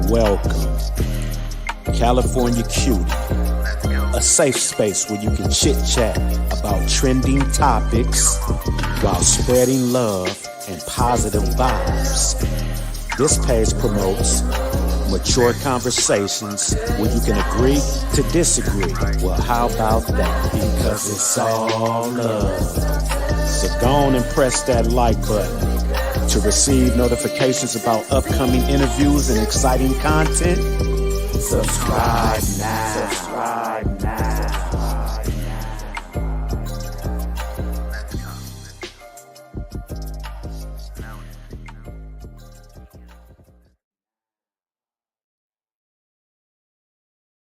Welcome, California Cutie, a safe space where you can chit-chat about trending topics while spreading love and positive vibes. This page promotes mature conversations where you can agree to disagree. Well, how about that? Because it's all love. So go on and press that like button to receive notifications about upcoming interviews and exciting content. Subscribe now. Subscribe now.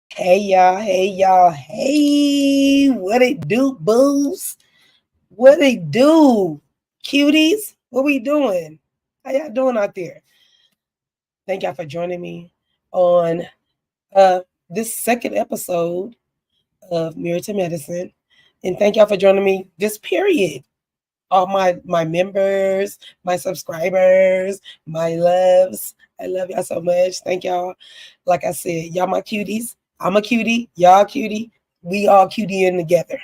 Hey y'all, hey, what it do, boos? What it do, cuties? What we doing? How y'all doing out there? Thank y'all for joining me on this second episode of Mirror to Medicine. And thank y'all for joining me this period. All my members, my subscribers, my loves. I love y'all so much. Thank y'all. Like I said, y'all my cuties. I'm a cutie. Y'all cutie. We all cutie in together.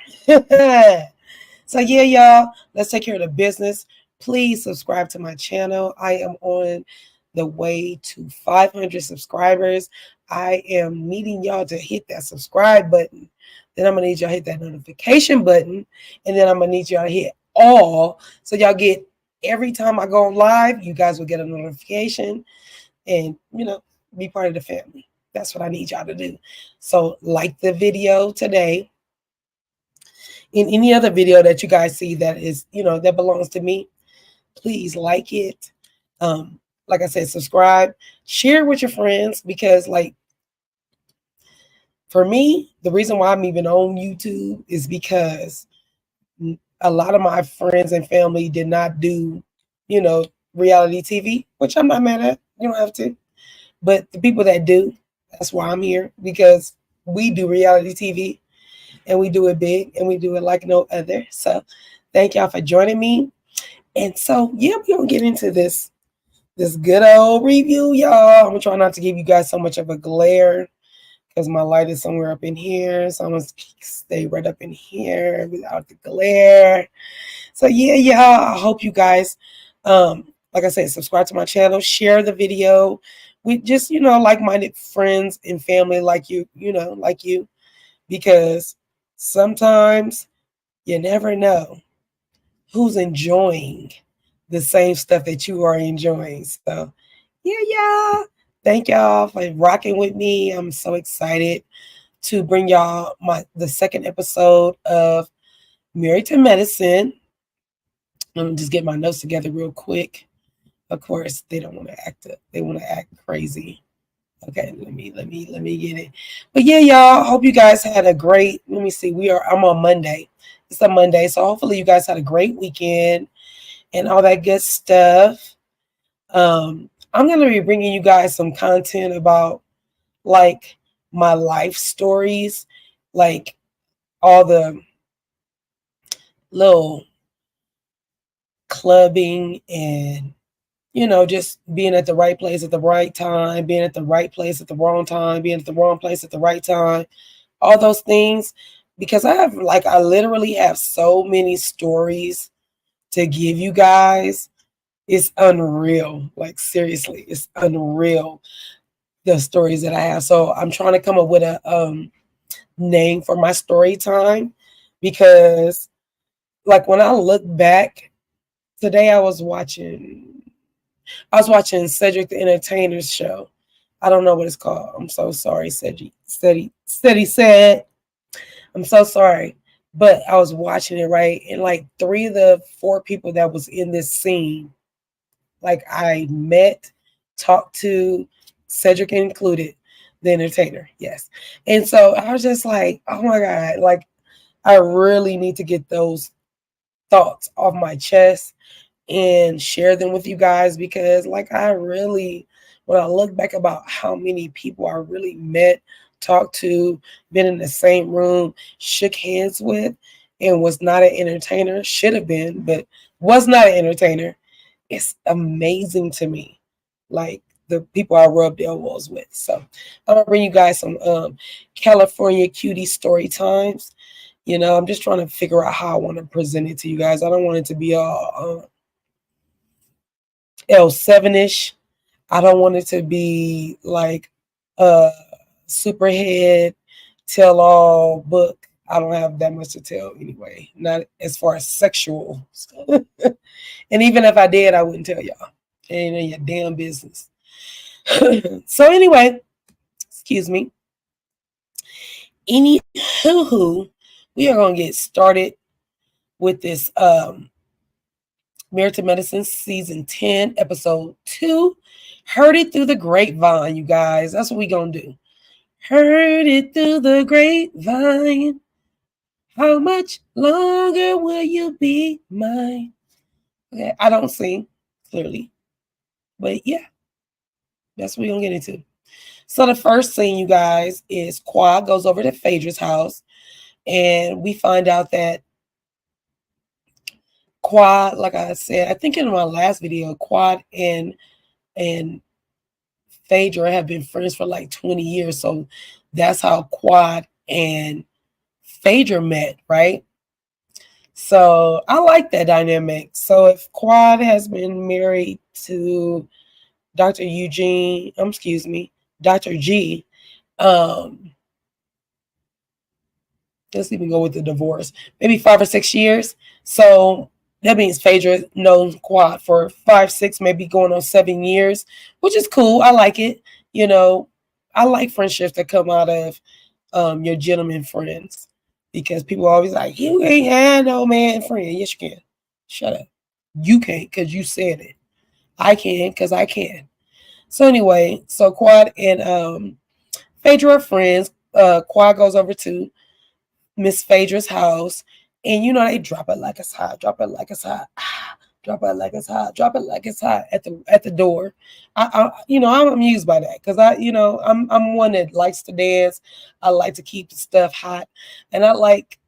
So yeah, y'all, let's take care of the business. Please subscribe to my channel. I am on the way to 500 subscribers. I am needing y'all to hit that subscribe button. Then I'm going to need y'all to hit that notification button. And then I'm going to need y'all to hit all. So y'all get, every time I go live, you guys will get a notification and, be part of the family. That's what I need y'all to do. So like the video today. In any other video that you guys see that is, that belongs to me, please like it. Like I said, subscribe, share with your friends, because for me, the reason why I'm even on YouTube is because a lot of my friends and family did not do, reality TV, which I'm not mad at. You don't have to. But the people that do, that's why I'm here, because we do reality TV. And we do it big, and we do it like no other. So thank y'all for joining me. And so, yeah, we're going to get into this good old review, y'all. I'm going to try not to give you guys so much of a glare because my light is somewhere up in here. So I'm going to stay right up in here without the glare. So, yeah, y'all, I hope you guys, like I said, subscribe to my channel, share the video with just, like-minded friends and family like you, because sometimes you never know who's enjoying the same stuff that you are enjoying. So, yeah, y'all. Thank y'all for rocking with me. I'm so excited to bring y'all the second episode of Married to Medicine. Let me just get my notes together real quick. Of course, they don't want to act up. They want to act crazy. Okay, let me get it. But yeah, y'all, hope you guys had a great, I'm on Monday. It's a Monday, so hopefully you guys had a great weekend and all that good stuff. I'm going to be bringing you guys some content about like my life stories, like all the little clubbing and just being at the right place at the right time, being at the right place at the wrong time, being at the wrong place at the right time, all those things, because I literally have so many stories to give you guys. It's unreal. Like, seriously, it's unreal, the stories that I have. So I'm trying to come up with a name for my story time, because like when I look back, today I was watching Cedric the Entertainer's show. I don't know what it's called. I'm so sorry, Cedric. Steady said. I'm so sorry. But I was watching it, right? And like 3 of the 4 people that was in this scene, like I met, talked to, Cedric included, the entertainer. Yes. And so I was just like, oh my God, like I really need to get those thoughts off my chest and share them with you guys, because like I really, when I look back about how many people I really met, talked to, been in the same room, shook hands with, and was not an entertainer, should have been, but was not an entertainer, it's amazing to me. Like the people I rubbed elbows with. So I'm gonna bring you guys some California cutie story times. You know, I'm just trying to figure out how I want to present it to you guys. I don't want it to be all L7-ish. I don't want it to be like a superhead tell-all book. I don't have that much to tell anyway, not as far as sexual stuff. And even if I did, I wouldn't tell y'all. It ain't in your damn business. So anyway, excuse me. Anywho, we are going to get started with this Married to Medicine Season 10, Episode 2. Heard it through the grapevine, you guys. That's what we going to do. Heard it through the grapevine. How much longer will you be mine? Okay, I don't sing, clearly. But yeah, that's what we're going to get into. So the first scene, you guys, is Quad goes over to Phaedra's house. And we find out that Quad, like I said, I think in my last video, Quad and Phaedra have been friends for like 20 years. So that's how Quad and Phaedra met, right? So I like that dynamic. So if Quad has been married to Dr. G, let's even go with the divorce, maybe 5 or 6 years. So that means Phaedra knows Quad for 5, 6, maybe going on 7 years, which is cool. I like it. You know, I like friendships that come out of your gentleman friends, because people are always like, you ain't had no man friend. Yes, you can. Shut up. You can't because you said it. I can because I can. So anyway, so Quad and Phaedra are friends. Quad goes over to Miss Phaedra's house, and you know they drop it like it's hot, drop it like it's hot, drop it like it's hot, drop it like it's hot at the door. I'm amused by that because I'm one that likes to dance. I like to keep the stuff hot, and I like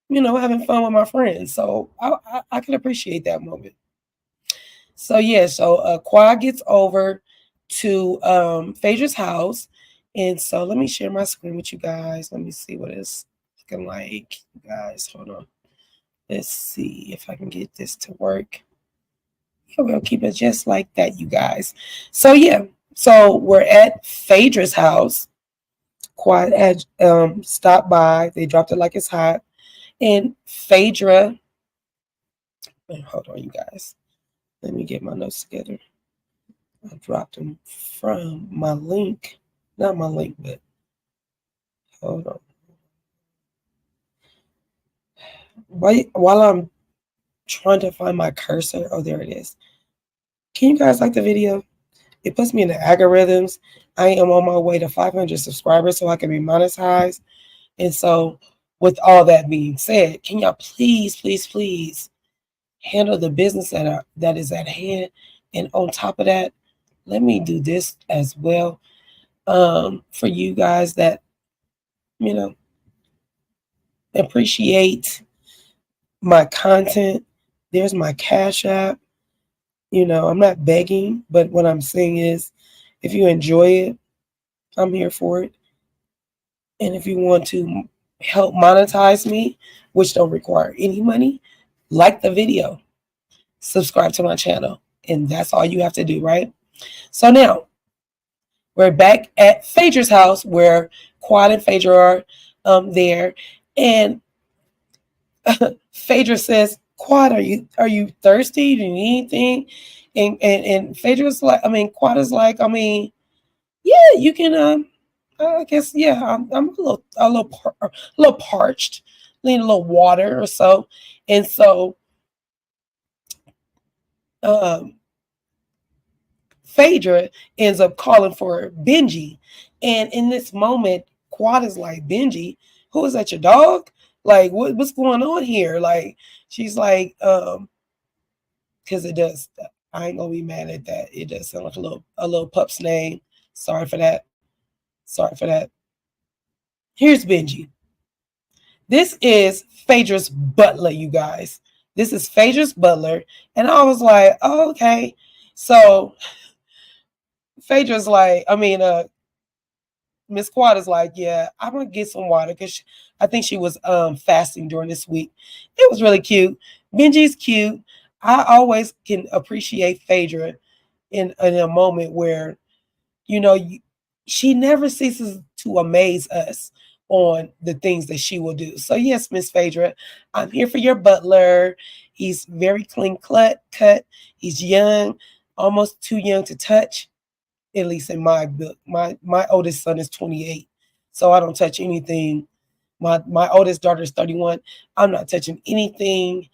having fun with my friends. So I can appreciate that moment. So yeah, so Quad gets over to Phaedra's house, and so let me share my screen with you guys. Let me see what it's looking like, you guys. Hold on. Let's see if I can get this to work. Yeah, we'll keep it just like that, you guys. So yeah, so we're at Phaedra's house. Quad had stopped by. They dropped it like it's hot, and Phaedra. Hold on, you guys. Let me get my notes together. I dropped them from my link. Not my link, but hold on. While I'm trying to find my cursor, oh, there it is. Can you guys like the video? It puts me in the algorithms. I am on my way to 500 subscribers so I can be monetized. And so with all that being said, can y'all please, please, please handle the business that is at hand? And on top of that, let me do this as well for you guys that, appreciate my content. There's my Cash App. I'm not begging, but what I'm saying is if you enjoy it, I'm here for it. And if you want to help monetize me, which don't require any money, like the video, subscribe to my channel, and that's all you have to do, right? So now we're back at Phaedra's house where Quad and Phaedra are there, and Phaedra says, Quad, are you thirsty? Do you need anything? And Phaedra's like, Quad is like, yeah, you can. I guess, yeah. I'm a little parched, need a little water or so, and so, Phaedra ends up calling for Benji, and in this moment, Quad is like, Benji, who is that? Your dog? Like, what's going on here? Like, she's like, because it does. I ain't gonna be mad at that. It does sound like a little pup's name. Sorry for that. Here's Benji. This is Phaedra's butler, you guys. This is Phaedra's butler, and I was like, oh, okay. So Phaedra's like, Miss Quad is like, yeah, I'm gonna get some water because I think she was fasting during this week. It was really cute. Benji's cute. I always can appreciate Phaedra in a moment where, you know, she never ceases to amaze us on the things that she will do. So yes, Miss Phaedra, I'm here for your butler. He's very clean cut. He's young, almost too young to touch, at least in my book. My oldest son is 28, so I don't touch anything. My oldest daughter is 31. I'm not touching anything,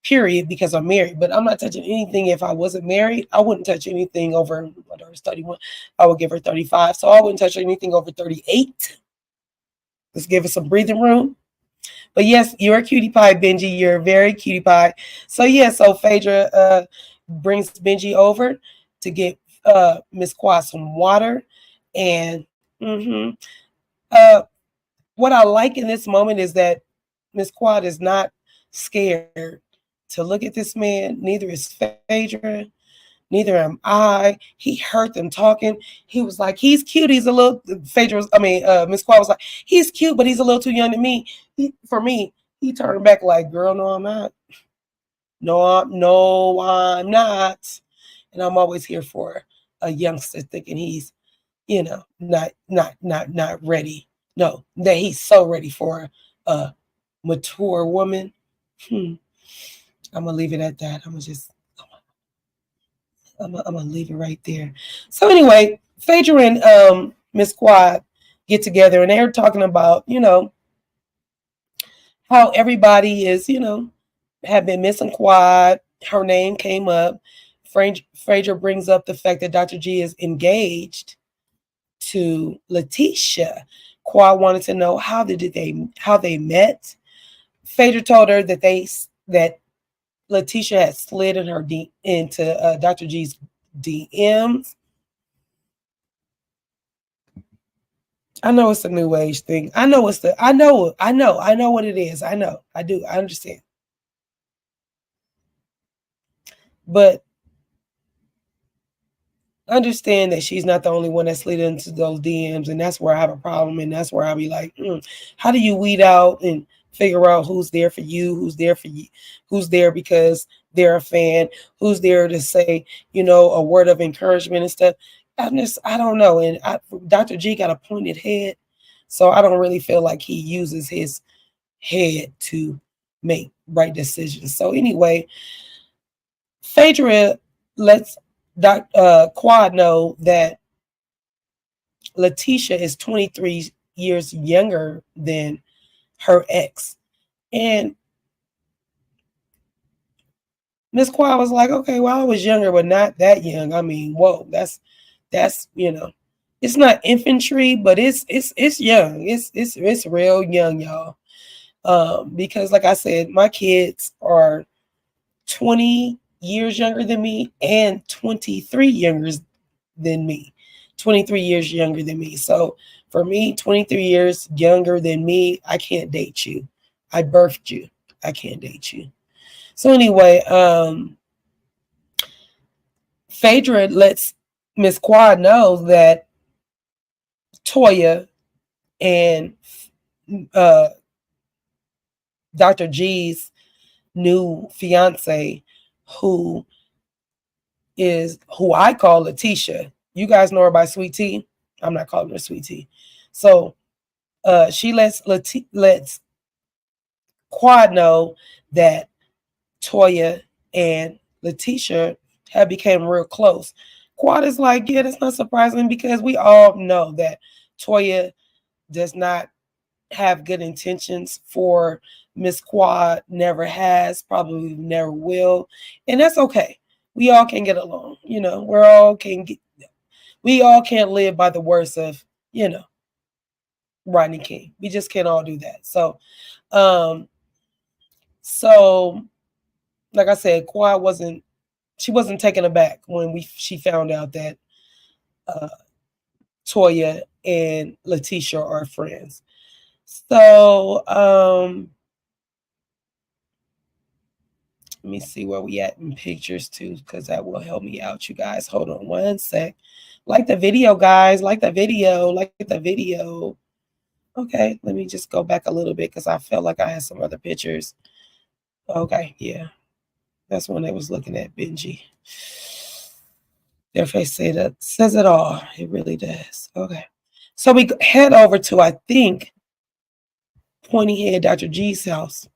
period, because I'm married. But I'm not touching anything. If I wasn't married, I wouldn't touch anything over, my daughter's 31. I would give her 35. So I wouldn't touch anything over 38. Let's give it some breathing room. But yes, you're a cutie pie, Benji. You're a very cutie pie. So yeah, so Phaedra brings Benji over to get Miss Quad some water. And what I like in this moment is that Miss Quad is not scared to look at this man. Neither is Phaedra. Neither am I. He heard them talking. He was like, he's cute. He's a little, Miss Quad was like, he's cute, but he's a little too young to me. For me, he turned back like, girl, no, I'm not. No, I'm not. And I'm always here for a youngster thinking he's, not ready. No, that he's so ready for a mature woman. I'm gonna leave it at that. I'm gonna leave it right there. So anyway, Phaedra and Miss Quad get together and they're talking about, how everybody is, have been missing Quad. Her name came up. Phaedra brings up the fact that Dr. G is engaged to Letitia. Quad wanted to know how they met. Phaedra told her that Letitia had slid in into Dr. G's DMs. I know it's a new age thing. I know what it is. I know. I do. I understand. But understand that she's not the only one that's slid into those DMs, and that's where I have a problem, and that's where I'll be like, how do you weed out and figure out who's there for you, who's there because they're a fan, who's there to say, a word of encouragement and stuff. I don't know. And Dr. G got a pointed head, so I don't really feel like he uses his head to make right decisions. So anyway, Phaedra lets Quad know that Letitia is 23 years younger than her ex. And Miss Quad was like, okay, well, I was younger, but not that young. I mean, whoa, that's it's not infantry, but it's young. It's real young, y'all. Because like I said, my kids are 20 years younger than me and 23 younger than me. 23 years younger than me. So for me, 23 years younger than me, I can't date you. I birthed you. I can't date you. So anyway, Phaedra lets Miss Quad know that Toya and Dr. G's new fiance, who I call Letitia. You guys know her by Sweet Tea. I'm not calling her Sweet Tea. So she lets Quad know that Toya and Letitia have become real close. Quad is like, yeah, that's not surprising because we all know that Toya does not have good intentions for Miss Quad, never has, probably never will. And that's okay. We all can get along. We all can't live by the words of, Rodney King. We just can't all do that. So like I said, Quad wasn't taken aback when she found out that Toya and Letitia are friends. So Let me see where we at in pictures too, because that will help me out, you guys. Hold on one sec. Like the video, guys. Like the video. Like the video. Okay, let me just go back a little bit because I felt like I had some other pictures. Okay, yeah. That's when I was looking at Benji. Their face says it all. It really does. Okay. So we head over to, I think, Pointy Head Dr. G's house.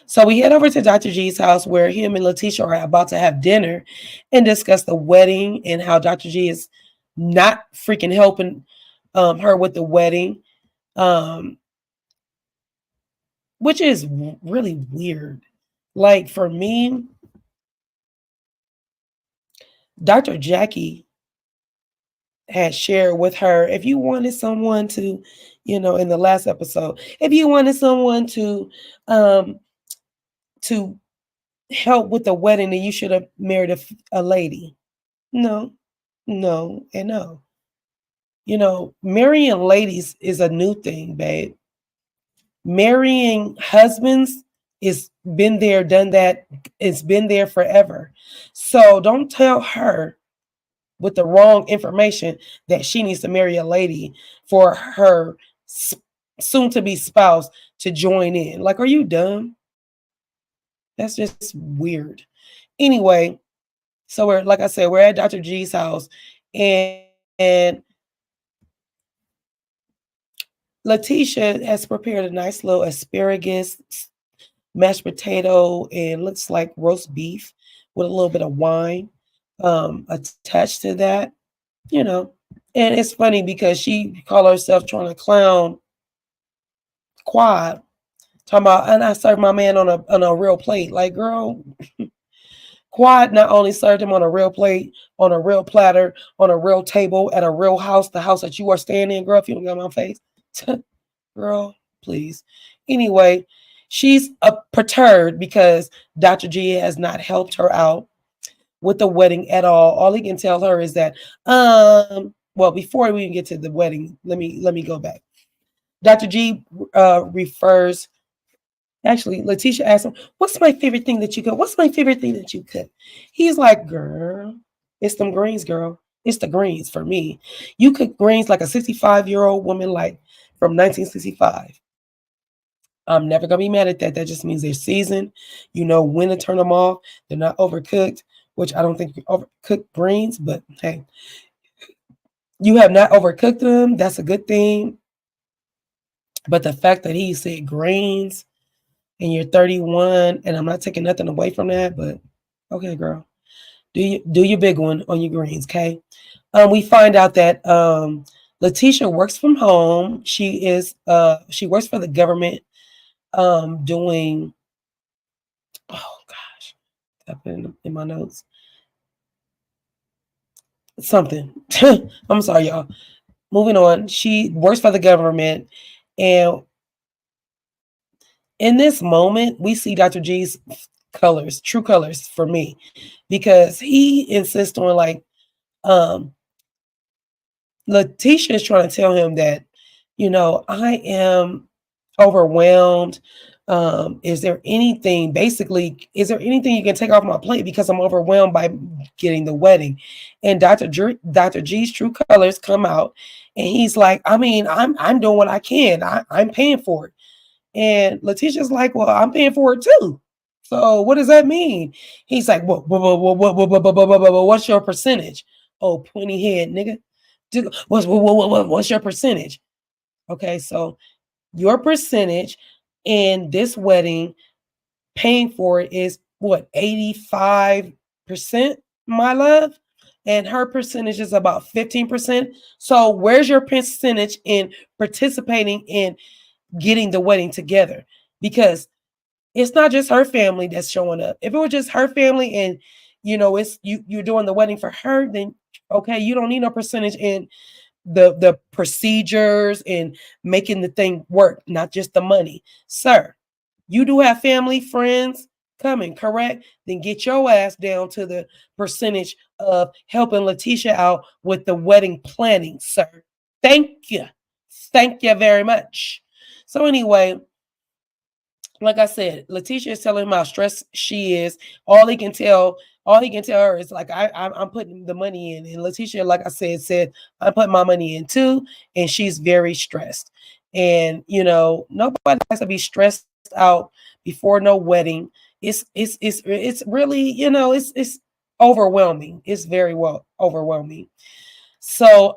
So we head over to Dr. G's house where him and Letitia are about to have dinner and discuss the wedding and how Dr. G is not freaking helping her with the wedding, which is really weird. Like for me, Dr. Jackie had shared with her, if you wanted someone to, in the last episode, if you wanted someone to help with the wedding, then you should have married a lady. No, and no. Marrying ladies is a new thing, babe. Marrying husbands is been there, done that. It's been there forever. So don't tell her with the wrong information that she needs to marry a lady for her soon-to-be spouse to join in. Like, are you dumb? That's just weird. Anyway, so we're, like I said, we're at Dr. G's house, and Letitia has prepared a nice little asparagus, mashed potato, and looks like roast beef with a little bit of wine attached to that, And it's funny because she called herself trying to clown Quad, talking about, and I served my man on a real plate. Like, girl, Quad not only served him on a real plate, on a real platter, on a real table, at a real house, the house that you are staying in, girl, if you don't get my face. Girl, please. Anyway, she's perturbed because Dr. G has not helped her out with the wedding at all. All he can tell her is that, well, before we even get to the wedding, let me go back. Dr. G refers, actually, Letitia asked him, what's my favorite thing that you cook? What's my favorite thing that you cook? He's like, girl, it's them greens, girl. It's the greens for me. You cook greens like a 65-year-old woman, like from 1965. I'm never going to be mad at that. That just means they're seasoned. You know when to turn them off. They're not overcooked, which I don't think you overcook greens, but hey, you have not overcooked them. That's a good thing. But the fact that he said greens and you're 31, and I'm not taking nothing away from that, but okay, girl, do your big one on your greens, okay? We find out that Letitia works from home. She works for the government, doing, oh gosh, I put in my notes something. I'm sorry, y'all. Moving on. She works for the government, and in this moment, we see Dr. G's colors, true colors for me, because he insists on, like, Letitia is trying to tell him that, I am overwhelmed. Is there anything you can take off my plate because I'm overwhelmed by getting the wedding? And Dr. G's true colors come out, and he's like, I mean, I'm doing what I can. I'm paying for it. And Letitia's like, well, I'm paying for it too. So what does that mean? He's like, what's your percentage? Oh, pointy head, nigga. What's your percentage? Okay, so your percentage in this wedding, paying for it, is what, 85%, my love? And her percentage is about 15%. So where's your percentage in participating in getting the wedding together? Because it's not just her family that's showing up. If it was just her family and it's you're doing the wedding for her, then okay, you don't need no percentage in the procedures and making the thing work, not just the money. Sir, you do have family, friends coming, correct? Then get your ass down to the percentage of helping Letitia out with the wedding planning, sir. Thank you. Thank you very much. So anyway, like I said, Letitia is telling him how stressed she is. All he can tell her is like, I'm putting the money in. And Letitia, like I said, I'm putting my money in too. And she's very stressed. And nobody likes to be stressed out before no wedding. It's really, it's overwhelming. It's very well overwhelming. So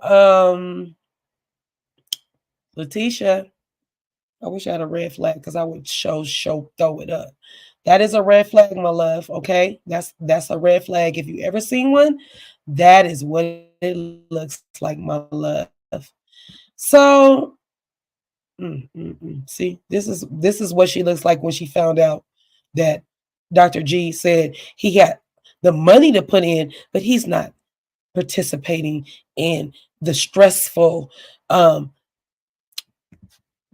Letitia, I wish I had a red flag because I would show throw it up. That is a red flag, my love. Okay, that's a red flag. If you ever seen one, that is what it looks like, my love. So, see, this is what she looks like when she found out that Dr. G said he got the money to put in, but he's not participating in the stressful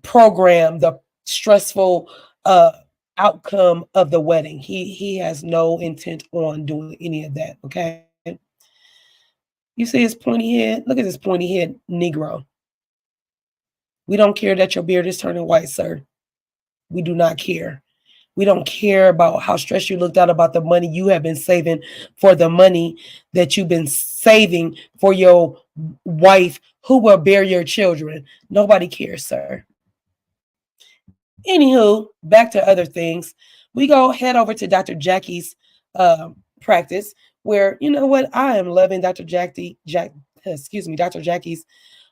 program, the stressful outcome of the wedding. He has no intent on doing any of that. Okay. You see his pointy head? Look at this pointy head Negro. We don't care that your beard is turning white, sir. We do not care. We don't care about how stressed you looked out about the money you have been saving for the money that you've been saving for your wife who will bear your children. Nobody cares, sir. Anywho, back to other things. We go head over to Dr. Jackie's practice, where you know what, I am loving Dr. Jackie's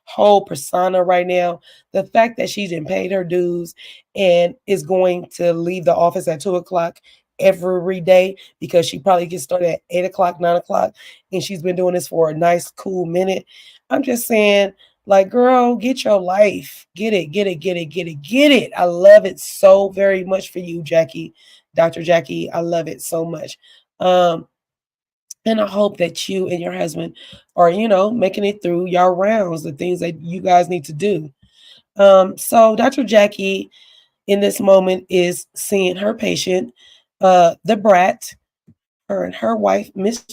whole persona right now. The fact that she's been paid her dues and is going to leave the office at 2 o'clock every day because she probably gets started at 8 o'clock, 9 o'clock, and she's been doing this for a nice, cool minute. I'm just saying, like, girl, get your life. Get it, get it, get it, get it, get it. I love it so very much for you, Jackie. Dr. Jackie, I love it so much. And I hope that you and your husband are, making it through your rounds, the things that you guys need to do. So Dr. Jackie in this moment is seeing her patient, the brat, her and her wife, Miss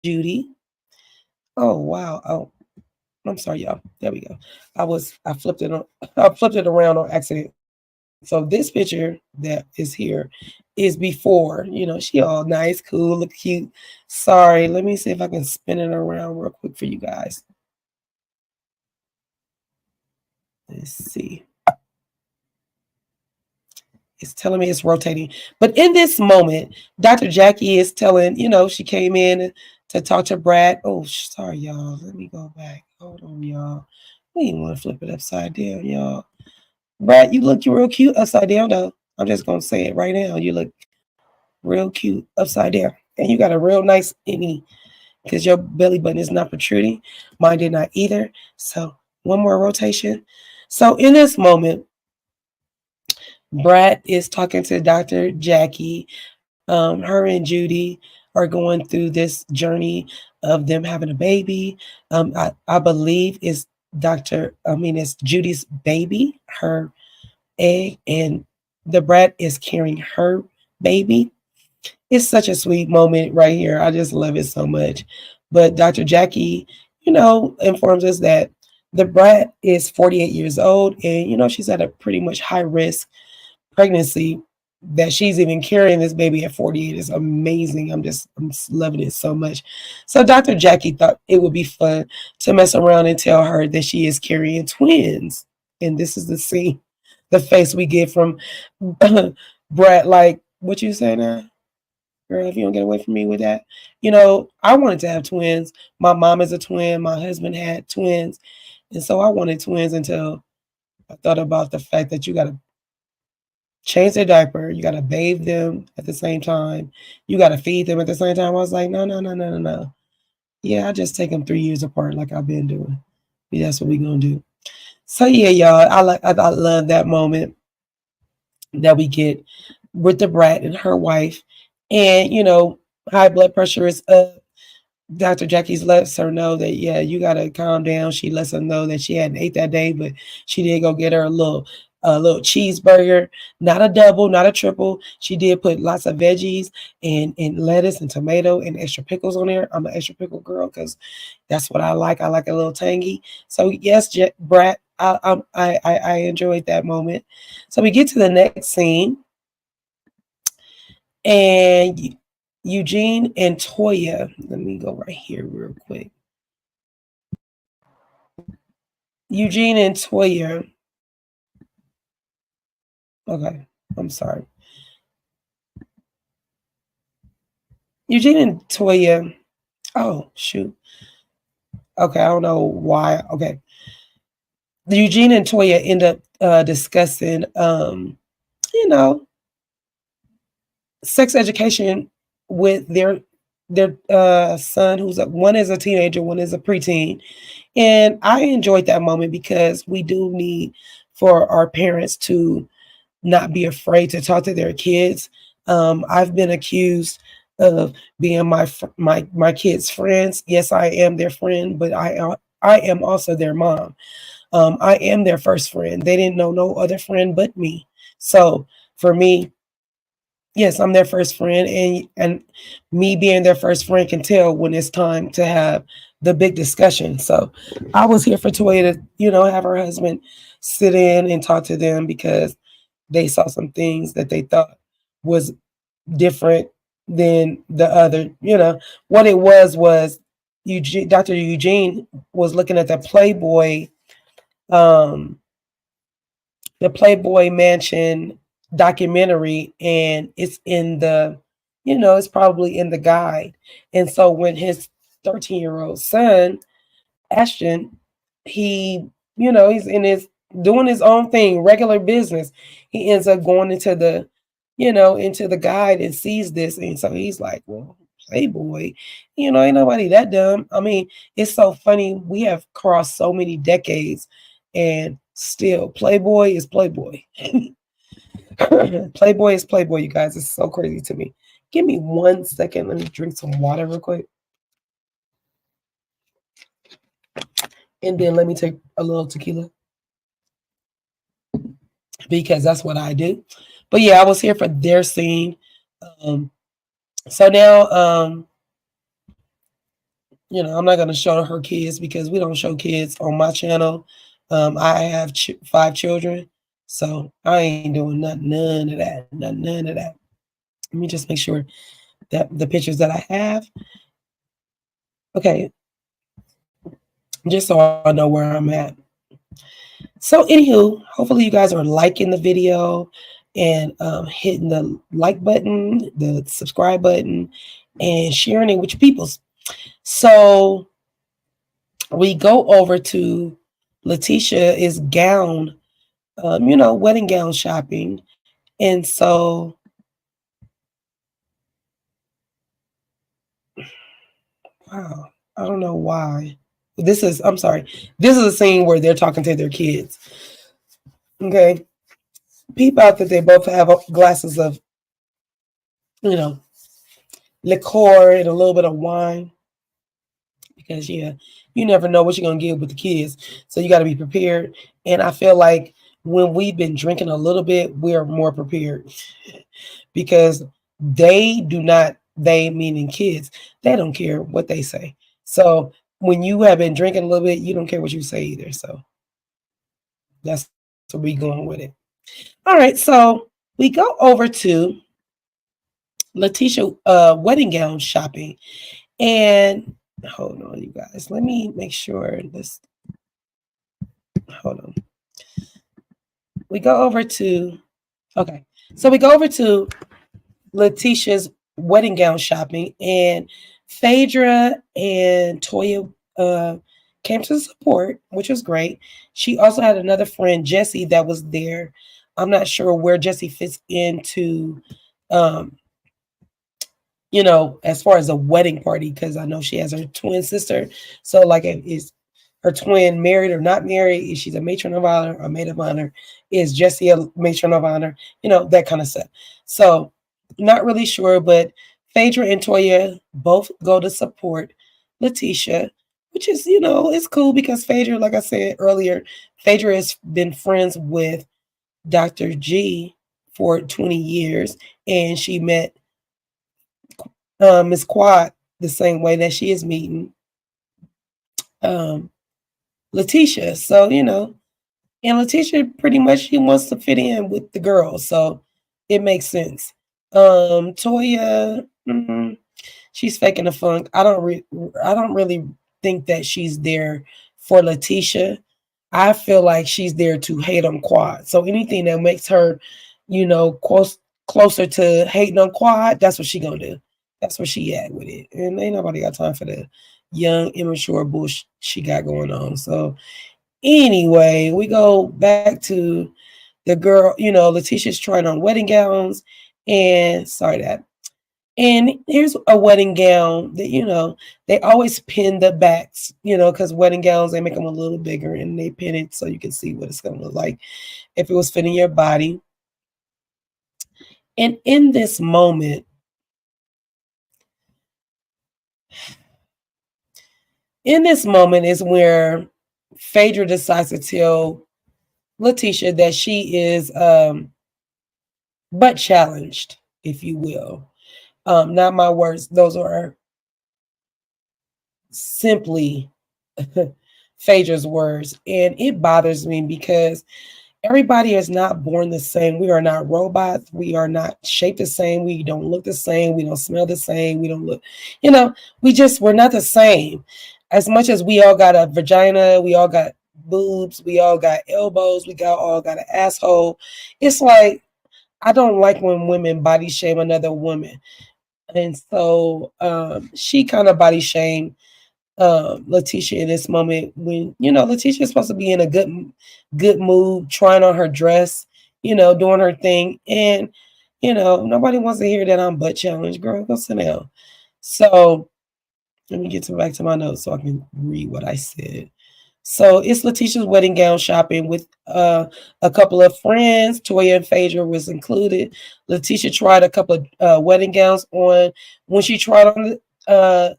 Judy. Oh, wow. Oh, I'm sorry, y'all. There we go. I flipped it on I flipped it around on accident. So this picture that is here is before. She all nice, cool, look cute. Sorry, let me see if I can spin it around real quick for you guys. Let's see. It's telling me it's rotating. But in this moment, Dr. Jackie is telling, she came in to talk to Brad. Oh, sorry, y'all. Let me go back. Hold on, y'all. We didn't want to flip it upside down, y'all. Brad, you look real cute upside down, though. I'm just going to say it right now. You look real cute upside down. And you got a real nice innie because your belly button is not protruding. Mine did not either. So one more rotation. So in this moment, Brad is talking to Dr. Jackie. Her and Judy are going through this journey of them having a baby. I believe it's Judy's baby, her egg, and the Brad is carrying her baby. It's such a sweet moment right here. I just love it so much. But Dr. Jackie, informs us that the brat is 48 years old and, she's at a pretty much high risk pregnancy. That she's even carrying this baby at 48 is amazing. I'm loving it so much. So Dr. Jackie thought it would be fun to mess around and tell her that she is carrying twins. And this is the scene, the face we get from Brad, like, what you say now? Girl, if you don't get away from me with that. I wanted to have twins. My mom is a twin. My husband had twins. And so I wanted twins until I thought about the fact that you got to change their diaper. You got to bathe them at the same time. You got to feed them at the same time. I was like, no, no, no, no, no, no. Yeah, I just take them 3 years apart like I've been doing. Yeah, that's what we're going to do. So yeah, y'all, I love that moment that we get with the brat and her wife. And, high blood pressure is up. Dr. Jackie's lets her know that, yeah, you got to calm down. She lets her know that she hadn't ate that day, but she did go get her a little cheeseburger, not a double, not a triple. She did put lots of veggies and lettuce and tomato and extra pickles on there. I'm an extra pickle girl because that's what I like. I like a little tangy. So yes, Brat, I enjoyed that moment. So we get to the next scene. And Eugene and Toya, let me go right here real quick. Eugene and Toya. Okay, I'm sorry. Eugene and Toya. Oh, shoot. Okay, I don't know why. Okay. Eugene and Toya end up discussing, you know, sex education with their son, one is a teenager, one is a preteen. And I enjoyed that moment because we do need for our parents to not be afraid to talk to their kids. I've been accused of being my kids' friends. Yes, I am their friend, but I am also their mom. I am their first friend. They didn't know no other friend but me. So for me, yes, I'm their first friend, and me being their first friend can tell when it's time to have the big discussion. So I was here for Toya to, have her husband sit in and talk to them because they saw some things that they thought was different than the other. What it was Dr. Eugene was looking at um, the Playboy Mansion documentary, and it's in it's probably in the guide. And so when his 13-year-old son, Ashton, he, he's in his doing his own thing, regular business. He ends up going into the guide and sees this. And so he's like, well, Playboy, ain't nobody that dumb. I mean, it's so funny. We have crossed so many decades and still Playboy is Playboy. Playboy is Playboy, you guys. It's so crazy to me. Give me 1 second. Let me drink some water real quick. And then let me take a little tequila, because that's what I do. But yeah, I was here for their scene. So now, I'm not going to show her kids because we don't show kids on my channel. I have 5 children, so I ain't doing none of that. None of that. Let me just make sure that the pictures that I have. Okay. Just so I know where I'm at. So anywho, hopefully you guys are liking the video and hitting the like button, the subscribe button, and sharing it with your peoples. So we go over to Letitia is gown, wedding gown shopping. And so, wow, I don't know why. I'm sorry. This is a scene where they're talking to their kids. Okay. Peep out that they both have glasses of, liqueur and a little bit of wine. Because, yeah, you never know what you're going to get with the kids. So you got to be prepared. And I feel like when we've been drinking a little bit, we're more prepared. Because they meaning kids, they don't care what they say. So when you have been drinking a little bit, you don't care what you say either. So that's where we going with it. All right, so we go over to Letitia wedding gown shopping. And hold on, you guys. Let me make sure this. Hold on. We go over to, okay. So we go over to Letitia's wedding gown shopping, and Phaedra and Toya came to support, which was great. She also had another friend, Jessie, that was there. I'm not sure where Jessie fits into, as far as a wedding party, because I know she has her twin sister. So, like, is her twin married or not married? Is she a matron of honor or maid of honor? Is Jessie a matron of honor? That kind of stuff. So, not really sure, but Phaedra and Toya both go to support Letitia, which is, it's cool because Phaedra, like I said earlier, Phaedra has been friends with Dr. G for 20 years, and she met Miss Quad the same way that she is meeting Letitia. So, and Letitia pretty much, she wants to fit in with the girls. So it makes sense. Toya, she's faking the funk. I don't really think that she's there for Letitia. I feel like she's there to hate on Quad. So anything that makes her, closer to hating on Quad, that's what she gonna do. That's where she at with it. And ain't nobody got time for the young, immature bullshit she got going on. So anyway, we go back to the girl, Letitia's trying on wedding gowns. And sorry that. And here's a wedding gown that, they always pin the backs, because wedding gowns, they make them a little bigger and they pin it so you can see what it's going to look like if it was fitting your body. And in this moment is where Phaedra decides to tell Letitia that she is butt challenged, if you will. Not my words. Those are simply Phaedra's words. And it bothers me because everybody is not born the same. We are not robots. We are not shaped the same. We don't look the same. We don't smell the same. We don't look, we're not the same. As much as we all got a vagina, we all got boobs, we all got elbows, all got an asshole. It's like, I don't like when women body shame another woman. And so she kind of body shamed Letitia in this moment when, Letitia is supposed to be in a good mood, trying on her dress, doing her thing. And, nobody wants to hear that I'm butt challenged. Girl, go sit down. So let me get back to my notes so I can read what I said. So it's Letitia's wedding gown shopping with a couple of friends. Toya and Phaedra was included. Letitia tried a couple of wedding gowns on. When she tried on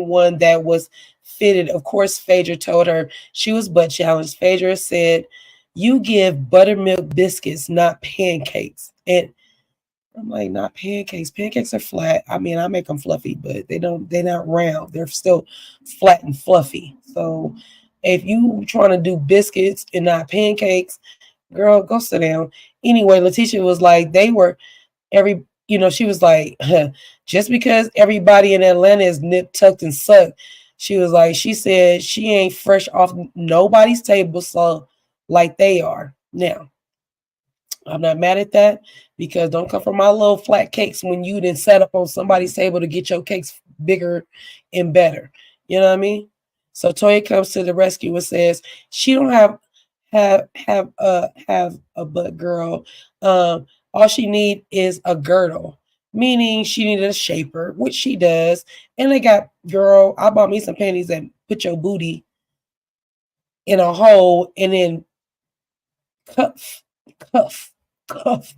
one that was fitted, of course, Phaedra told her she was butt challenged. Phaedra said, "You give buttermilk biscuits, not pancakes." And I'm like, not pancakes. Pancakes are flat. I mean, I make them fluffy, but they're not round. They're still flat and fluffy. So if you trying to do biscuits and not pancakes, girl, go sit down. Anyway, Letitia was like, she was like, just because everybody in Atlanta is nip tucked and sucked, she said she ain't fresh off nobody's table, so like they are. Now, I'm not mad at that, because don't come from my little flat cakes when you didn't set up on somebody's table to get your cakes bigger and better. You know what I mean? So Toya comes to the rescue and says she don't have a butt, girl. All she need is a girdle, meaning she needed a shaper, which she does. And girl, I bought me some panties that put your booty in a hole and then cuff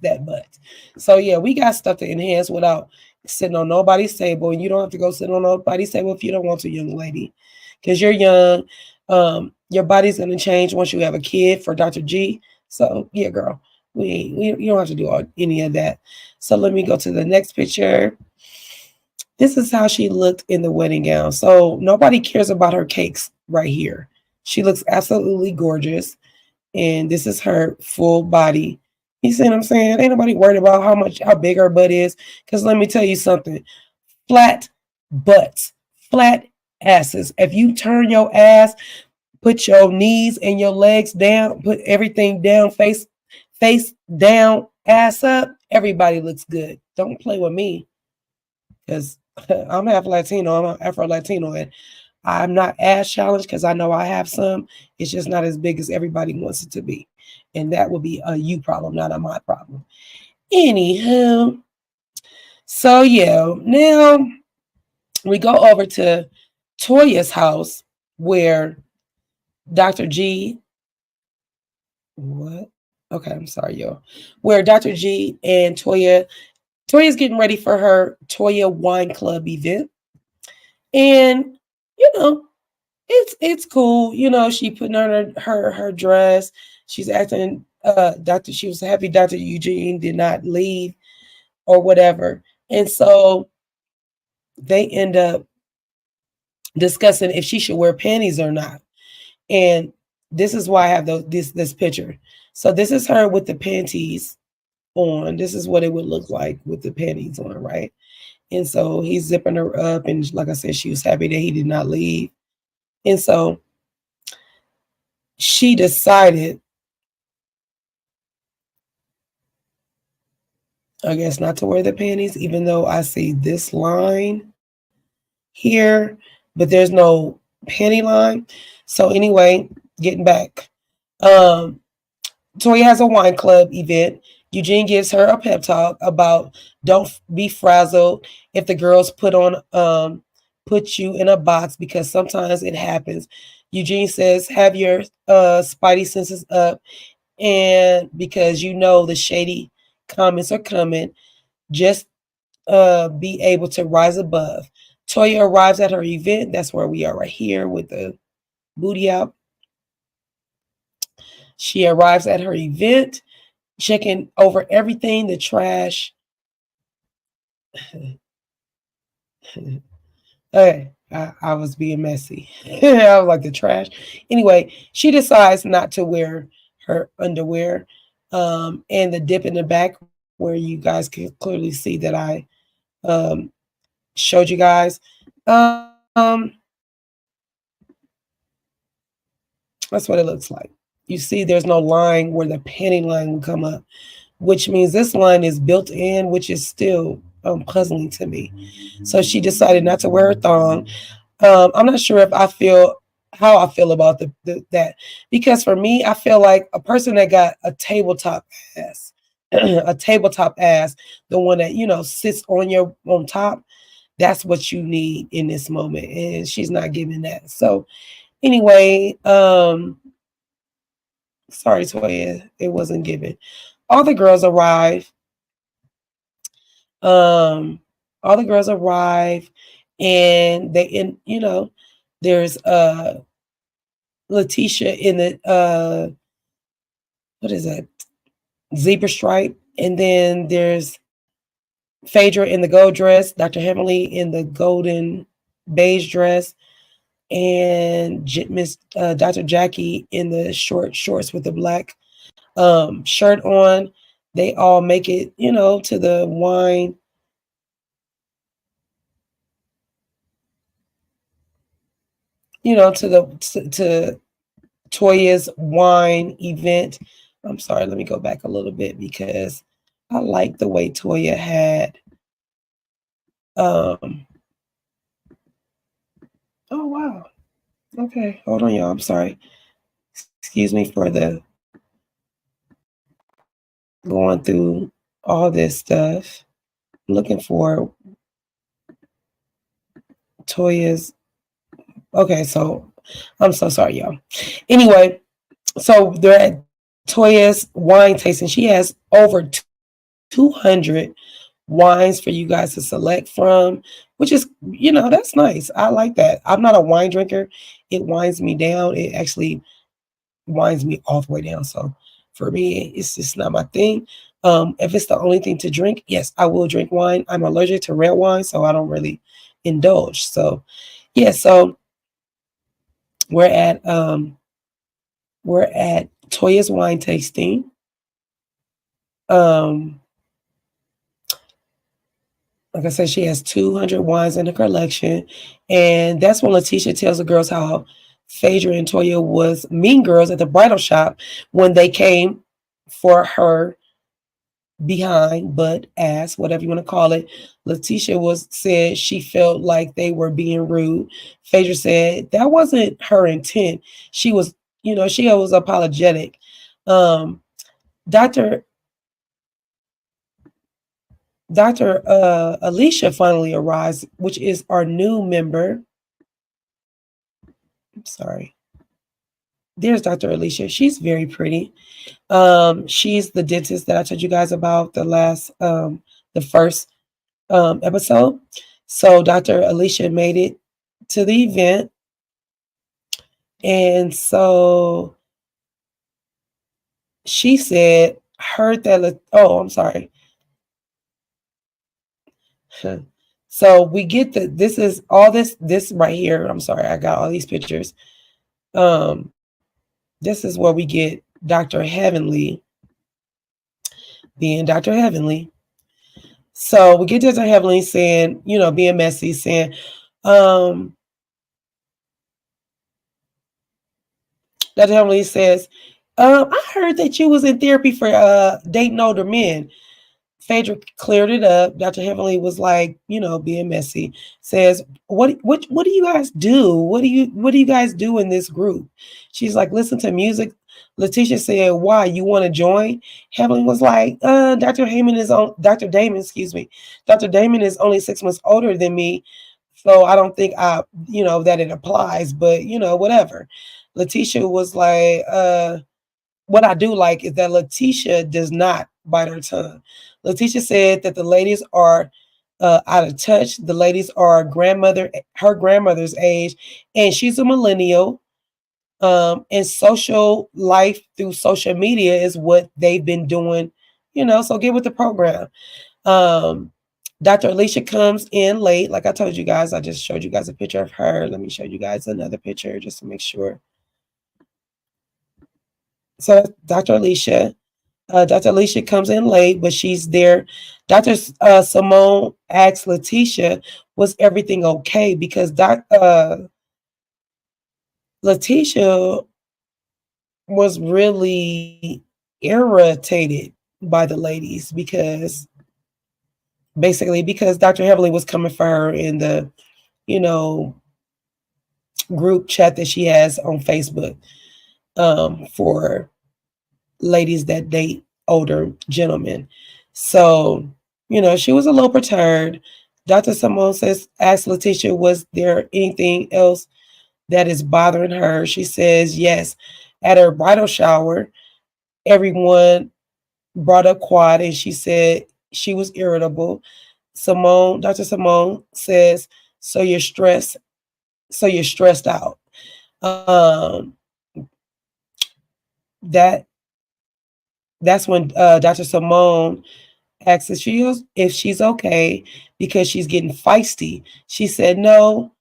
that butt. So yeah, we got stuff to enhance without sitting on nobody's table. And you don't have to go sit on nobody's table if you don't want to, young lady, because you're young. Your body's gonna change once you have a kid, for Dr. G. So yeah, girl, you don't have to do any of that. So let me go to the next picture. This is how she looked in the wedding gown. So nobody cares about her cakes right here. She looks absolutely gorgeous. And this is her full body. You see what I'm saying? Ain't nobody worried about how big her butt is. Because let me tell you something. Flat butts, flat asses. If you turn your ass, put your knees and your legs down, put everything down, face down, ass up, everybody looks good. Don't play with me. Because I'm half Latino, I'm Afro-Latino, and I'm not as challenged because I know I have some. It's just not as big as everybody wants it to be. And that would be a you problem, not a my problem. Anywho, so yeah, now we go over to Toya's house where Dr. G, what? Okay, I'm sorry, y'all. Where Dr. G and Toya's getting ready for her Toya Wine Club event. And, it's cool. She putting on her dress. She's acting she was happy Dr. Eugene did not leave or whatever. And so they end up discussing if she should wear panties or not. And this is why I have this picture. So this is her with the panties. on. This is what it would look like with the panties on, right? And so he's zipping her up, and like I said, she was happy that he did not leave. And so she decided, I guess, not to wear the panties, even though I see this line here, but there's no panty line. So anyway, getting back. Toya has a wine club event. Eugene gives her a pep talk about don't be frazzled if the girls put you in a box, because sometimes it happens. Eugene says, have your spidey senses up, and because you know the shady comments are coming, just be able to rise above. Toya arrives at her event. That's where we are right here with the booty out. She arrives at her event, checking over everything, the trash. Okay, I was being messy. I was like, the trash. Anyway, she decides not to wear her underwear. And the dip in the back, where you guys can clearly see that I showed you guys. That's what it looks like. You see there's no line where the panty line would come up, which means this line is built in, which is still puzzling to me. So she decided not to wear her thong. I'm not sure if I feel how I feel about that, because for me, I feel like a person that got a tabletop ass, a tabletop ass, the one that sits on top, that's what you need in this moment, and she's not giving that. So anyway, sorry, Toya, it wasn't given. All the girls arrive. All the girls arrive, and there's Letitia in the what is that, zebra stripe, and then there's Phaedra in the gold dress, Dr. Heavenly in the golden beige dress, and Miss Dr. Jackie in the short shorts with the black shirt on. They all make it, to the wine. To Toya's wine event. I'm sorry, let me go back a little bit because I like the way Toya had. Oh wow. Okay, hold on, y'all. I'm sorry. Excuse me for the going through all this stuff. I'm looking for Toya's. Okay, so I'm so sorry, y'all. Anyway, so they're at Toya's wine tasting. She has over 200 wines for you guys to select from, which is, that's nice. I like that. I'm not a wine drinker. It winds me down. It actually winds me all the way down. So for me, it's just not my thing. If it's the only thing to drink, yes, I will drink wine. I'm allergic to red wine, so I don't really indulge. So yeah, so we're at Toya's wine tasting. Like I said, she has 200 wines in the collection. And that's when Letitia tells the girls how Phaedra and Toya was mean girls at the bridal shop when they came for her behind, butt, ass, whatever you want to call it. Letitia said she felt like they were being rude. Phaedra said that wasn't her intent. She was, she was apologetic. Dr. Alicia finally arrives, which is our new member. I'm sorry. There's Dr. Alicia. She's very pretty. She's the dentist that I told you guys about the first episode. So Dr. Alicia made it to the event. And so she said, heard that, I'm sorry. So we get this is all this right here. I'm sorry, I got all these pictures. This is where we get Dr. Heavenly being Dr. Heavenly. So we get Dr. Heavenly saying, being messy, saying, Dr. Heavenly says, I heard that you was in therapy for dating older men. Phaedra cleared it up. Dr. Heavenly was like, being messy, says, what do you guys do? What do you guys do in this group? She's like, listen to music. Letitia said, why, you want to join? Heavenly was like, Dr. Damon, excuse me. Dr. Damon is only 6 months older than me. So I don't think that it applies, but whatever. Letitia was like, what I do like is that Letitia does not bite her tongue. Letitia said that the ladies are out of touch. The ladies are her grandmother's age, and she's a millennial. And social life through social media is what they've been doing, so get with the program. Um, Dr. Alicia comes in late. Like I told you guys, I just showed you guys a picture of her. Let me show you guys another picture just to make sure. So Dr. Alicia. Dr. Alicia comes in late, but she's there. Dr. Simone asks Letitia, was everything okay? Because Letitia was really irritated by the ladies because Dr. Heavenly was coming for her in the, you know, group chat that she has on Facebook for ladies that date older gentlemen. So, she was a little perturbed. Dr. Simone asked Letitia, was there anything else that is bothering her? She says, yes. At her bridal shower, everyone brought up quad and she said she was irritable. Dr. Simone says, so you're stressed out. That's when Dr. Simone asks if she's okay because she's getting feisty. She said no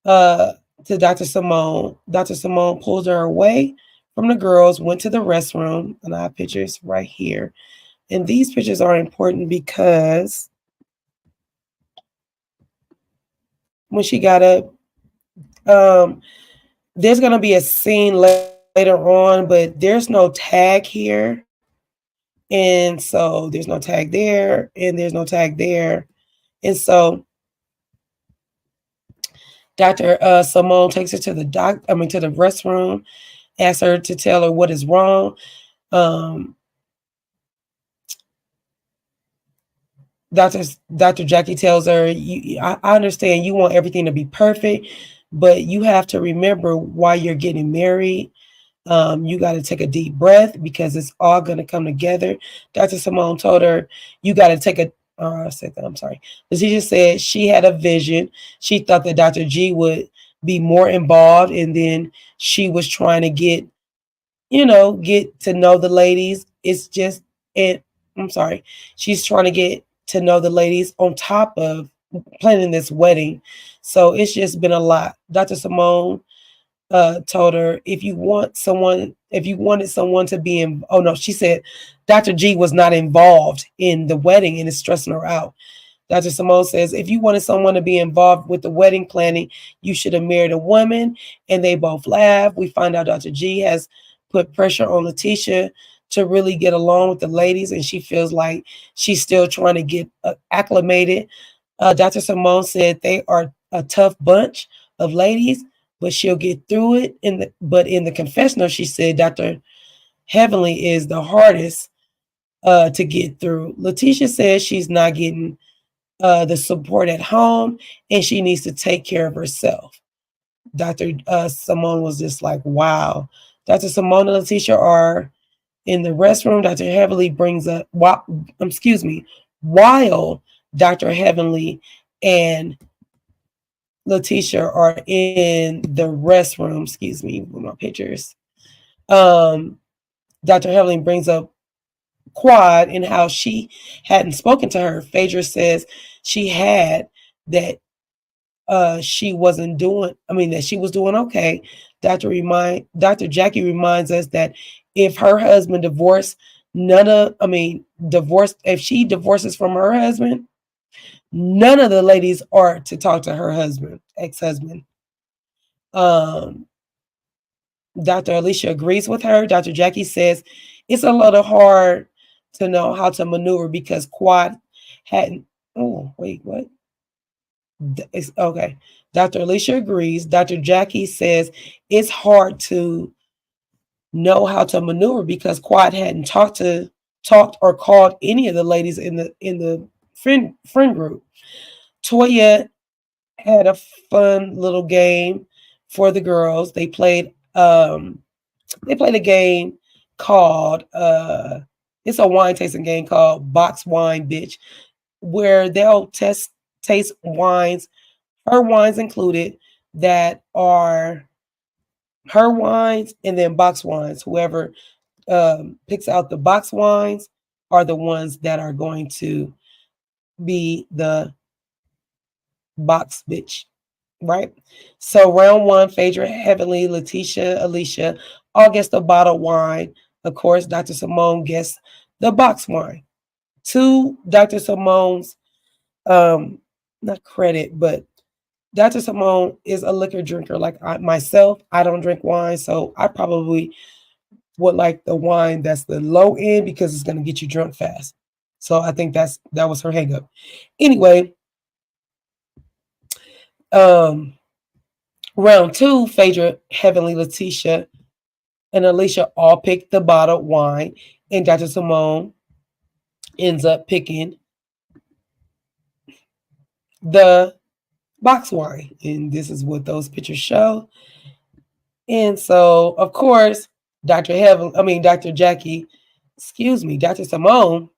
to Dr. Simone. Dr. Simone pulls her away from the girls, went to the restroom, and I have pictures right here. And these pictures are important because when she got up, there's going to be a scene later on, but there's no tag here. And so there's no tag there, and there's no tag there. And so Dr. Simone takes her to the to the restroom, asks her to tell her what is wrong. Dr. Jackie tells her, I understand you want everything to be perfect, but you have to remember why you're getting married. You got to take a deep breath because it's all going to come together. Dr. Simone told her, you got to take a, I said that, I'm sorry. Letitia said she had a vision. She thought that Dr. G would be more involved, and then she was trying to get to know the ladies. It's just, and I'm sorry, she's trying to get to know the ladies on top of planning this wedding. So it's just been a lot. Dr. Simone told her if you wanted someone to be in, oh no, she said Dr. G was not involved in the wedding and it's stressing her out. Dr. Simone says if you wanted someone to be involved with the wedding planning, you should have married a woman. And they both laugh. We find out Dr. G has put pressure on Letitia to really get along with the ladies, and she feels like she's still trying to get acclimated. Dr. Simone said they are a tough bunch of ladies, but she'll get through it. But in the confessional, she said Dr. Heavenly is the hardest to get through. Letitia says she's not getting the support at home, and she needs to take care of herself. Dr. Simone was just like, wow. Dr. Simone and Letitia are in the restroom. Dr. Heavenly brings up, while Dr. Heavenly and Letitia are in the restroom, with my pictures. Dr. Heavenly brings up Quad and how she hadn't spoken to her. Phaedra says she had that she wasn't doing, that she was doing okay. Dr. Jackie reminds us that if her husband divorced, divorce, if she divorces from her husband, none of the ladies are to talk to her husband, ex-husband. Dr. Alicia agrees with her. Dr. Jackie says it's a little hard to know how to maneuver because Quad hadn't. Oh, wait, what? It's okay. Dr. Alicia agrees. Dr. Jackie says it's hard to know how to maneuver because Quad hadn't talked or called any of the ladies in the friend group. Toya had a fun little game for the girls. They played a game called it's a wine tasting game called Box Wine Bitch, where they'll taste wines, her wines included, that are her wines, and then box wines. Whoever picks out the box wines are the ones that are going to be the box bitch, right? So round one, Phaedra, Heavenly, Letitia, Alicia all guess the bottled wine. Of course, Dr. Simone guessed the box wine. To Dr. Simone's not credit, but Dr. Simone is a liquor drinker like myself. I don't drink wine, so I probably would like the wine that's the low end because it's going to get you drunk fast. So I think that was her hang up. Anyway, round two, Phaedra, Heavenly, Letitia, and Alicia all picked the bottled wine, and Dr. Simone ends up picking the box wine. And this is what those pictures show. And so, of course, Dr. Jackie, Dr. Simone,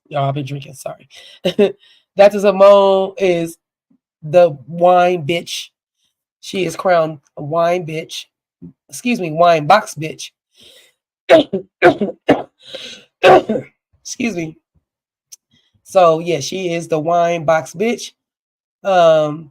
y'all, I've been drinking, sorry. Dr. Simone is the wine bitch. She is crowned a wine bitch. Wine box bitch. Excuse me. So, yeah, she is the wine box bitch. So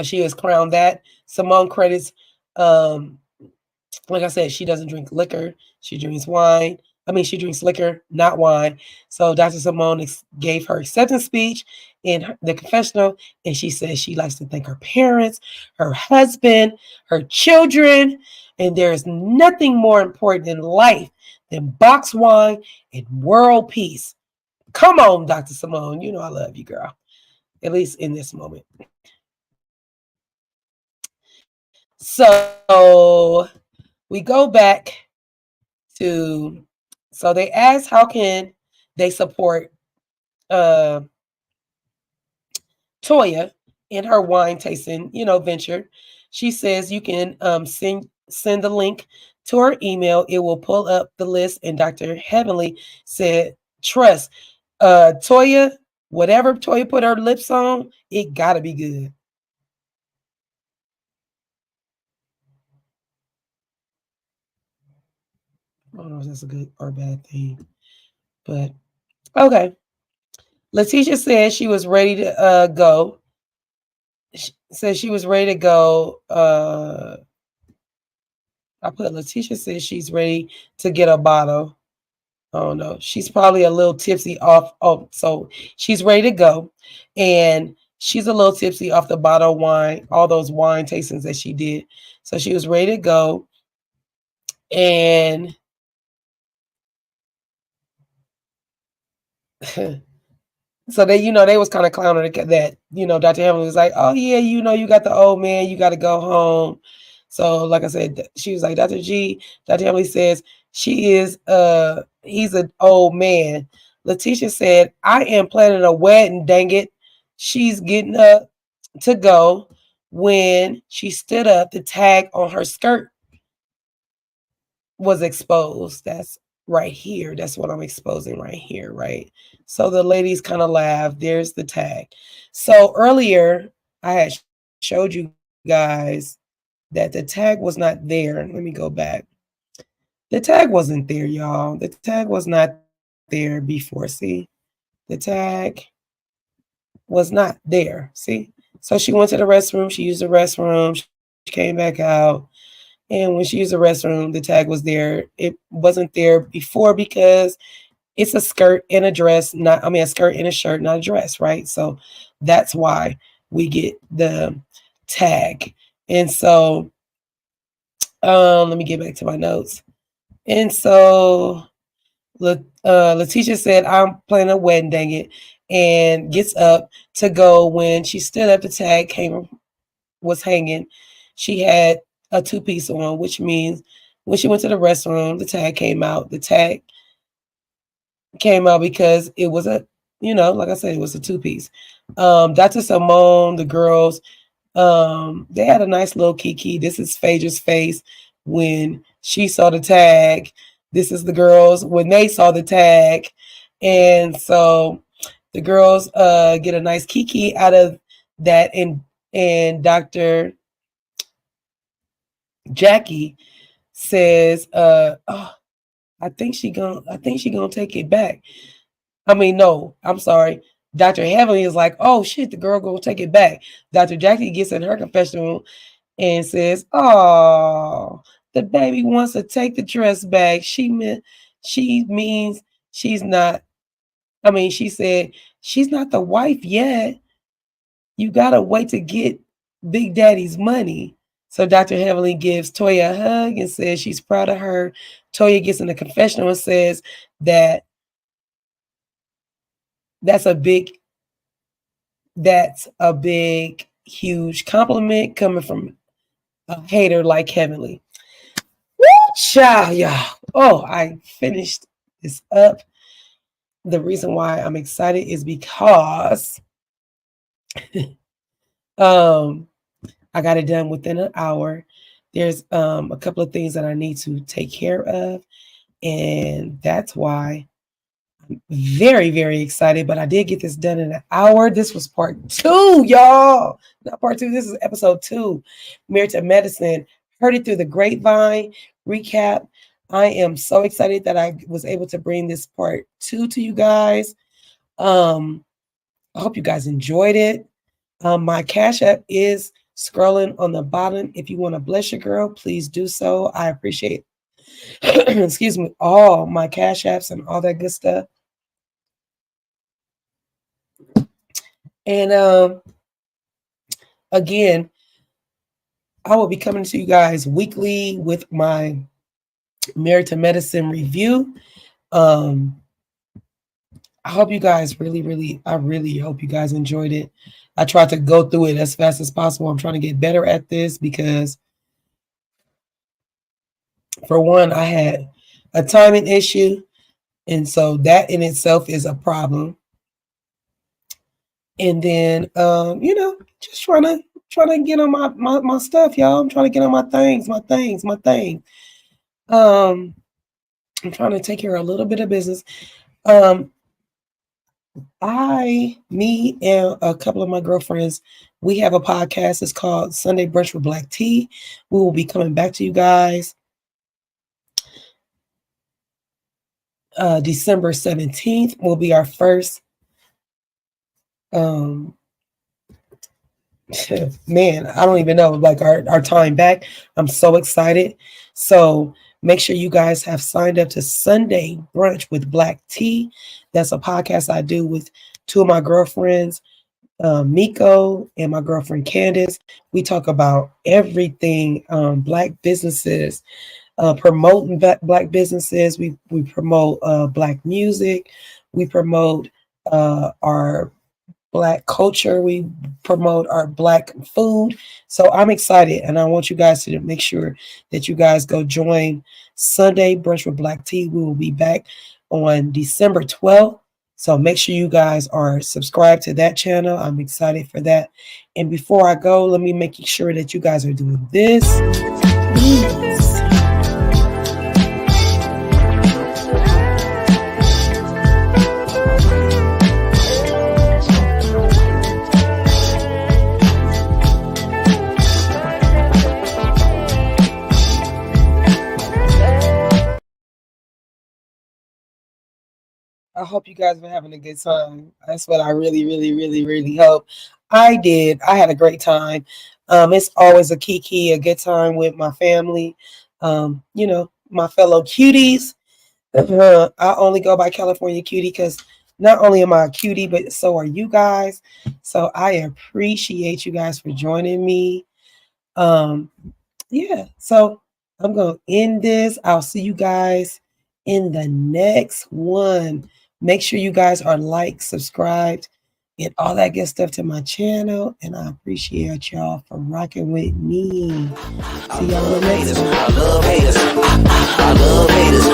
she is crowned that. Simone credits, like I said, she doesn't drink liquor. She drinks wine. She drinks liquor, not wine. So Dr. Simone gave her acceptance speech in the confessional, and she says she likes to thank her parents, her husband, her children, and there is nothing more important in life than box wine and world peace. Come on, Dr. Simone. You know I love you, girl. At least in this moment. So we go back to, so they asked how can they support Toya in her wine tasting, venture. She says you can send the link to her email. It will pull up the list. And Dr. Heavenly said, trust Toya, whatever Toya put her lips on, it gotta be good. I don't know if that's a good or bad thing, but okay. Letitia said she was ready to go. She said she was ready to go. I put Letitia says she's ready to get a bottle. I don't know. She's probably a little tipsy off. Oh, so she's ready to go. And she's a little tipsy off the bottle of wine, all those wine tastings that she did. So she was ready to go. And so they was kind of clowning that, Dr. Hamlin was like, oh yeah, you got the old man, you got to go home. So like I said, she was like, Dr. Hamlin says he's an old man. Letitia said, I am planning a wedding, dang it. She's getting up to go when she stood up. The tag on her skirt was exposed. That's right here. That's what I'm exposing right here, right? So the ladies kind of laughed. There's the tag. So earlier, I had showed you guys that the tag was not there. Let me go back. The tag wasn't there, y'all. The tag was not there before. See, the tag was not there. See, so she went to the restroom. She used the restroom. She came back out. And when she used the restroom, the tag was there. It wasn't there before because it's a skirt and a dress, a skirt and a shirt, not a dress, right? So that's why we get the tag. And so let me get back to my notes. And so Letitia said, I'm planning a wedding, dang it, and gets up to go. When she stood up, the tag was hanging. She had a two-piece on, which means when she went to the restroom, the tag came out. The tag came out because it was like I said, it was a two-piece. Dr. Simone, the girls, they had a nice little kiki. This is Phaedra's face when she saw the tag. This is the girls when they saw the tag. And so the girls get a nice kiki out of that, and Dr. Jackie says, oh, I think she gonna take it back. I mean, no, I'm sorry. Dr. Heavenly is like, oh shit, the girl gonna take it back. Dr. Jackie gets in her confessional and says, oh, the baby wants to take the dress back. She means she's not. She said she's not the wife yet. You gotta wait to get Big Daddy's money. So Dr. Heavenly gives Toya a hug and says she's proud of her. Toya gets in the confessional and says that that's a big, huge compliment coming from a hater like Heavenly. Woo, child, y'all. Oh, I finished this up. The reason why I'm excited is because I got it done within an hour. There's a couple of things that I need to take care of, and that's why I'm very, very excited. But I did get this done in an hour. This was part 2, y'all. Not part 2. This is episode 2. Married to Medicine. Heard it through the grapevine recap. I am so excited that I was able to bring this part 2 to you guys. I hope you guys enjoyed it. My Cash App is scrolling on the bottom. If you want to bless your girl, please do so. I appreciate excuse me, all my Cash Apps and all that good stuff. And again, I will be coming to you guys weekly with my Married to Medicine review. I hope you guys I really hope you guys enjoyed it. I tried to go through it as fast as possible. I'm trying to get better at this because, for one, I had a timing issue, and so that in itself is a problem. And then, just trying to get on my stuff, y'all. I'm trying to get on my things. I'm trying to take care of a little bit of business. Me and a couple of my girlfriends, we have a podcast. It's called Sunday Brunch with Black Tea. We will be coming back to you guys December 17th will be our first man, I don't even know, like our time back. I'm so excited. So make sure you guys have signed up to Sunday Brunch with Black Tea. That's a podcast I do with two of my girlfriends, Miko and my girlfriend Candace. We talk about everything Black businesses, promoting Black businesses. We promote Black music. We promote our Black culture. We promote our Black food. So I'm excited, and I want you guys to make sure that you guys go join Sunday Brunch with Black Tea. We will be back on December 12th. So make sure you guys are subscribed to that channel. I'm excited for that. And before I go, let me make sure that you guys are doing this. Please. I hope you guys are having a good time. That's what I really, really, really, really hope. I did. I had a great time. It's always a a good time with my family. My fellow cuties. I only go by California Cutie because not only am I a cutie, but so are you guys. So I appreciate you guys for joining me. Yeah, so I'm going to end this. I'll see you guys in the next one. Make sure you guys are subscribed, and all that good stuff to my channel. And I appreciate y'all for rocking with me. See y'all in the next one. I love haters. I love haters.